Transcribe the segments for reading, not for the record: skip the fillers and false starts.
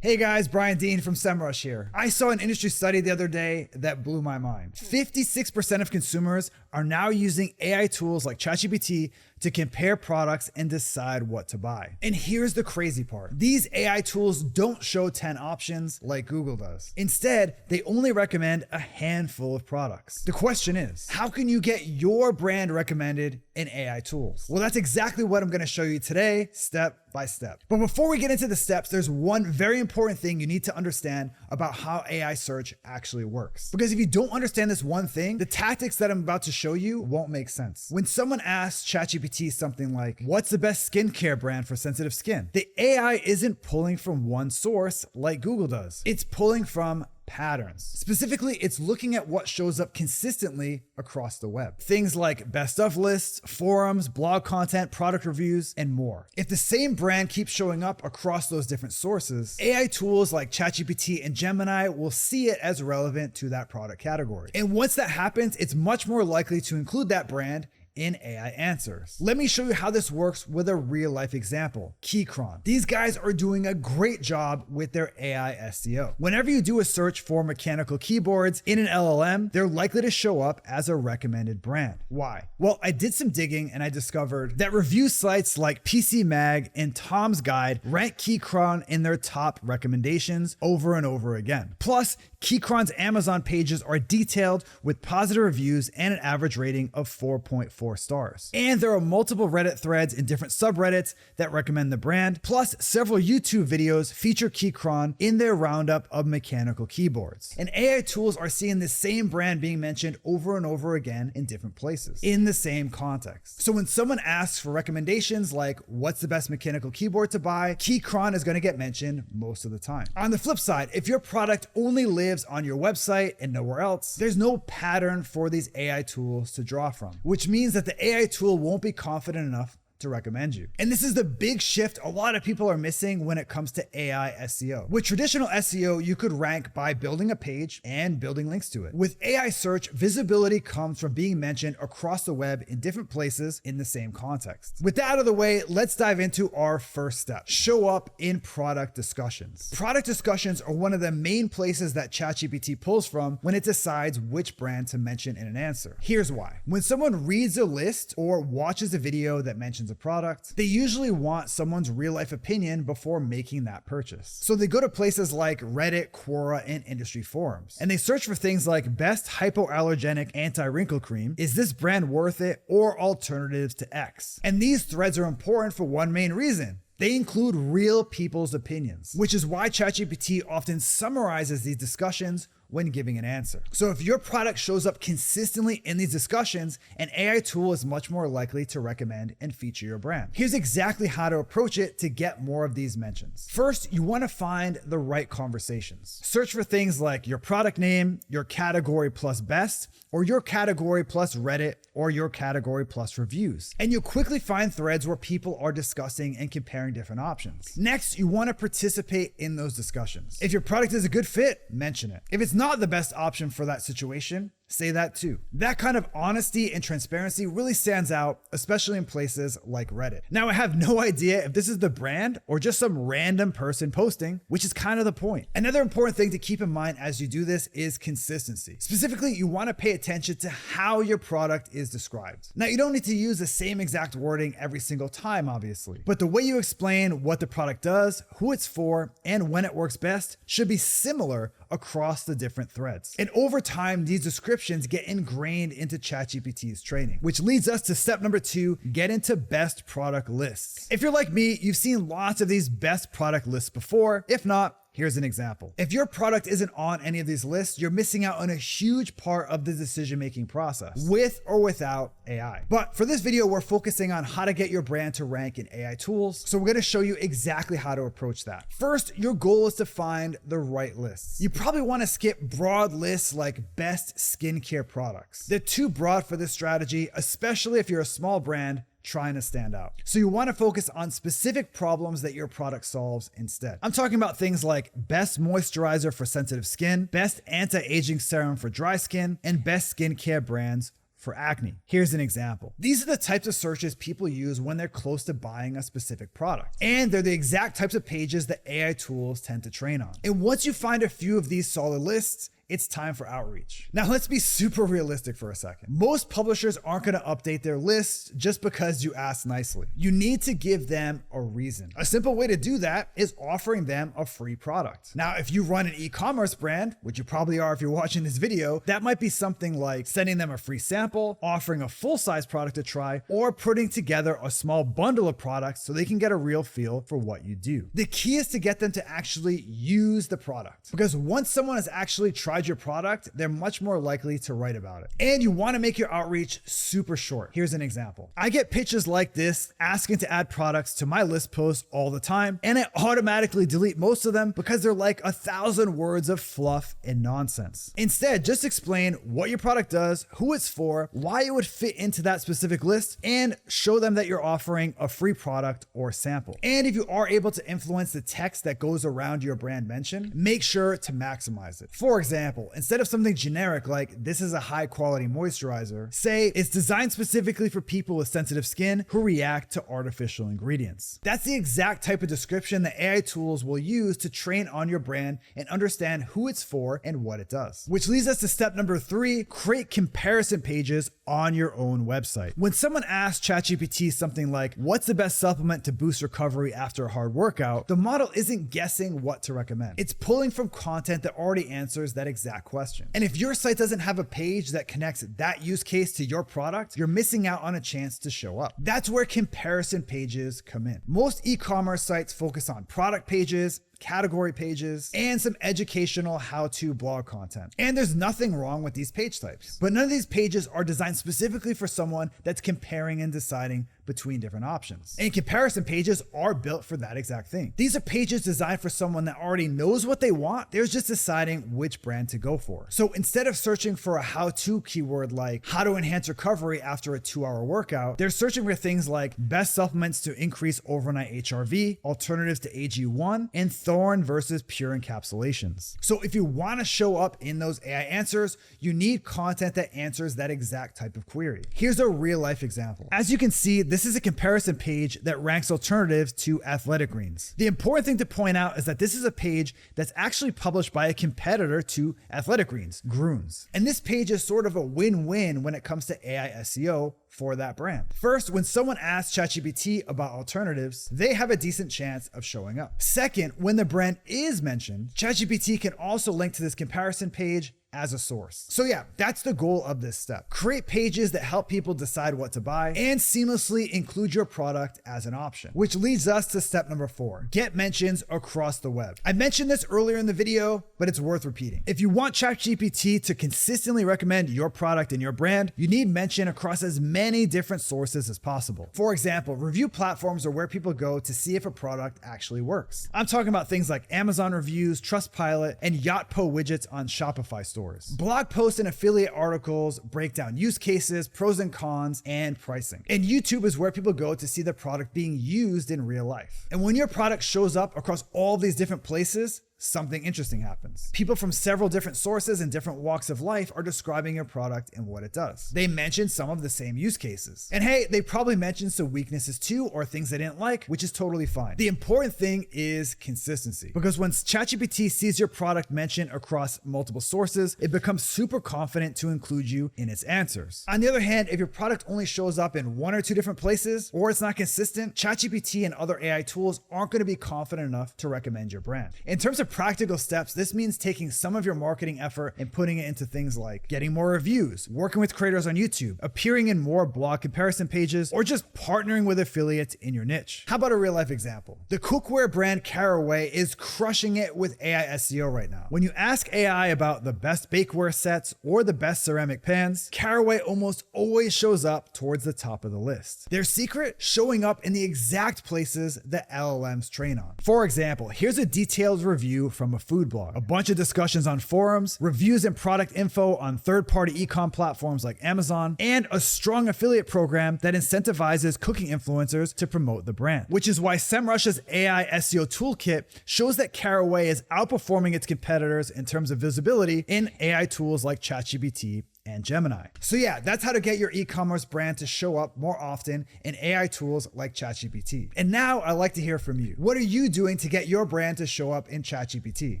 Hey guys, Brian Dean from Semrush here. I saw an industry study the other day that blew my mind. 56% of consumers are now using AI tools like ChatGPT to compare products and decide what to buy. And here's the crazy part. These AI tools don't show 10 options like Google does. Instead, they only recommend a handful of products. The question is, how can you get your brand recommended in AI tools? Well, that's exactly what I'm gonna show you today, step by step. But before we get into the steps, there's one very important thing you need to understand about how AI search actually works. Because if you don't understand this one thing, the tactics that I'm about to show you won't make sense. When someone asks ChatGPT something like, what's the best skincare brand for sensitive skin? The AI isn't pulling from one source like Google does. It's pulling from patterns. Specifically, it's looking at what shows up consistently across the web. Things like best of lists, forums, blog content, product reviews, and more. If the same brand keeps showing up across those different sources, AI tools like ChatGPT and Gemini will see it as relevant to that product category. And once that happens, it's much more likely to include that brand in AI answers. Let me show you how this works with a real life example, Keychron. These guys are doing a great job with their AI SEO. Whenever you do a search for mechanical keyboards in an LLM, they're likely to show up as a recommended brand. Why? Well, I did some digging and I discovered that review sites like PC Mag and Tom's Guide rank Keychron in their top recommendations over and over again. Plus, Keychron's Amazon pages are detailed with positive reviews and an average rating of 4.4 stars. And there are multiple Reddit threads in different subreddits that recommend the brand, plus several YouTube videos feature Keychron in their roundup of mechanical keyboards. And AI tools are seeing the same brand being mentioned over and over again in different places, in the same context. So when someone asks for recommendations like, what's the best mechanical keyboard to buy, Keychron is gonna get mentioned most of the time. On the flip side, if your product only lives on your website and nowhere else, there's no pattern for these AI tools to draw from, which means that the AI tool won't be confident enough to recommend you. And this is the big shift a lot of people are missing when it comes to AI SEO. With traditional SEO, you could rank by building a page and building links to it. With AI search, visibility comes from being mentioned across the web in different places in the same context. With that out of the way, let's dive into our first step. Show up in product discussions. Product discussions are one of the main places that ChatGPT pulls from when it decides which brand to mention in an answer. Here's why. When someone reads a list or watches a video that mentions a product, they usually want someone's real life opinion before making that purchase. So they go to places like Reddit, Quora, and industry forums, and they search for things like best hypoallergenic anti-wrinkle cream, is this brand worth it, or alternatives to X. And these threads are important for one main reason. They include real people's opinions, which is why ChatGPT often summarizes these discussions when giving an answer. So if your product shows up consistently in these discussions, an AI tool is much more likely to recommend and feature your brand. Here's exactly how to approach it to get more of these mentions. First, you want to find the right conversations. Search for things like your product name, your category plus best, or your category plus Reddit, or your category plus reviews. And you'll quickly find threads where people are discussing and comparing different options. Next, you want to participate in those discussions. If your product is a good fit, mention it. If it's not the best option for that situation, say that too. That kind of honesty and transparency really stands out, especially in places like Reddit. Now, I have no idea if this is the brand or just some random person posting, which is kind of the point. Another important thing to keep in mind as you do this is consistency. Specifically, you want to pay attention to how your product is described. Now, you don't need to use the same exact wording every single time, obviously, but the way you explain what the product does, who it's for, and when it works best should be similar across the different threads. And over time, these descriptions get ingrained into ChatGPT's training, which leads us to step number 2, get into best product lists. If you're like me, you've seen lots of these best product lists before. If not, here's an example. If your product isn't on any of these lists, you're missing out on a huge part of the decision-making process, with or without AI. But for this video, we're focusing on how to get your brand to rank in AI tools. So we're gonna show you exactly how to approach that. First, your goal is to find the right lists. You probably wanna skip broad lists like best skincare products. They're too broad for this strategy, especially if you're a small brand trying to stand out. So you want to focus on specific problems that your product solves instead. I'm talking about things like best moisturizer for sensitive skin, best anti-aging serum for dry skin, and best skincare brands for acne. Here's an example. These are the types of searches people use when they're close to buying a specific product. And they're the exact types of pages that AI tools tend to train on. And once you find a few of these solid lists, it's time for outreach. Now let's be super realistic for a second. Most publishers aren't gonna update their lists just because you ask nicely. You need to give them a reason. A simple way to do that is offering them a free product. Now, if you run an e-commerce brand, which you probably are if you're watching this video, that might be something like sending them a free sample, offering a full-size product to try, or putting together a small bundle of products so they can get a real feel for what you do. The key is to get them to actually use the product, because once someone has actually tried your product, they're much more likely to write about it. And you want to make your outreach super short. Here's an example. I get pitches like this asking to add products to my list posts all the time, and I automatically delete most of them because they're like 1,000 words of fluff and nonsense. Instead, just explain what your product does, who it's for, why it would fit into that specific list, and show them that you're offering a free product or sample. And if you are able to influence the text that goes around your brand mention, make sure to maximize it. For example, instead of something generic like "this is a high quality moisturizer," say "it's designed specifically for people with sensitive skin who react to artificial ingredients." That's the exact type of description that AI tools will use to train on your brand and understand who it's for and what it does. Which leads us to step number 3, create comparison pages on your own website. When someone asks ChatGPT something like, "what's the best supplement to boost recovery after a hard workout?" the model isn't guessing what to recommend. It's pulling from content that already answers that exact question. And if your site doesn't have a page that connects that use case to your product, you're missing out on a chance to show up. That's where comparison pages come in. Most e-commerce sites focus on product pages, category pages, and some educational how-to blog content. And there's nothing wrong with these page types, but none of these pages are designed specifically for someone that's comparing and deciding between different options. And comparison pages are built for that exact thing. These are pages designed for someone that already knows what they want. They're just deciding which brand to go for. So instead of searching for a how-to keyword like "how to enhance recovery after a 2-hour workout," they're searching for things like "best supplements to increase overnight HRV, alternatives to AG1, and Thorn versus Pure encapsulations." So if you want to show up in those AI answers, you need content that answers that exact type of query. Here's a real life example. As you can see, this is a comparison page that ranks alternatives to athletic greens. The important thing to point out is that this is a page that's actually published by a competitor to athletic greens, Groons. And this page is sort of a win-win when it comes to AI SEO for that brand. First, when someone asks ChatGPT about alternatives, they have a decent chance of showing up. Second, when the brand is mentioned, ChatGPT can also link to this comparison page as a source. So yeah, that's the goal of this step. Create pages that help people decide what to buy and seamlessly include your product as an option. Which leads us to step number 4, get mentions across the web. I mentioned this earlier in the video, but it's worth repeating. If you want ChatGPT to consistently recommend your product and your brand, you need mention across as many different sources as possible. For example, review platforms are where people go to see if a product actually works. I'm talking about things like Amazon reviews, Trustpilot, and Yotpo widgets on Shopify stores. Blog posts and affiliate articles break down use cases, pros and cons, and pricing. And YouTube is where people go to see the product being used in real life. And when your product shows up across all these different places, something interesting happens. People from several different sources and different walks of life are describing your product and what it does. They mention some of the same use cases. And hey, they probably mentioned some weaknesses too, or things they didn't like, which is totally fine. The important thing is consistency. Because when ChatGPT sees your product mentioned across multiple sources, it becomes super confident to include you in its answers. On the other hand, if your product only shows up in 1 or 2 different places, or it's not consistent, ChatGPT and other AI tools aren't going to be confident enough to recommend your brand. In terms of practical steps, this means taking some of your marketing effort and putting it into things like getting more reviews, working with creators on YouTube, appearing in more blog comparison pages, or just partnering with affiliates in your niche. How about a real life example? The cookware brand Caraway is crushing it with AI SEO right now. When you ask AI about the best bakeware sets or the best ceramic pans, Caraway almost always shows up towards the top of the list. Their secret? Showing up in the exact places that LLMs train on. For example, here's a detailed review from a food blog, a bunch of discussions on forums, reviews and product info on third-party e-com platforms like Amazon, and a strong affiliate program that incentivizes cooking influencers to promote the brand. Which is why Semrush's AI SEO Toolkit shows that Caraway is outperforming its competitors in terms of visibility in AI tools like ChatGPT and Gemini. So yeah, that's how to get your e-commerce brand to show up more often in AI tools like ChatGPT. And now I'd like to hear from you. What are you doing to get your brand to show up in ChatGPT?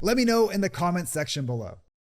Let me know in the comment section below.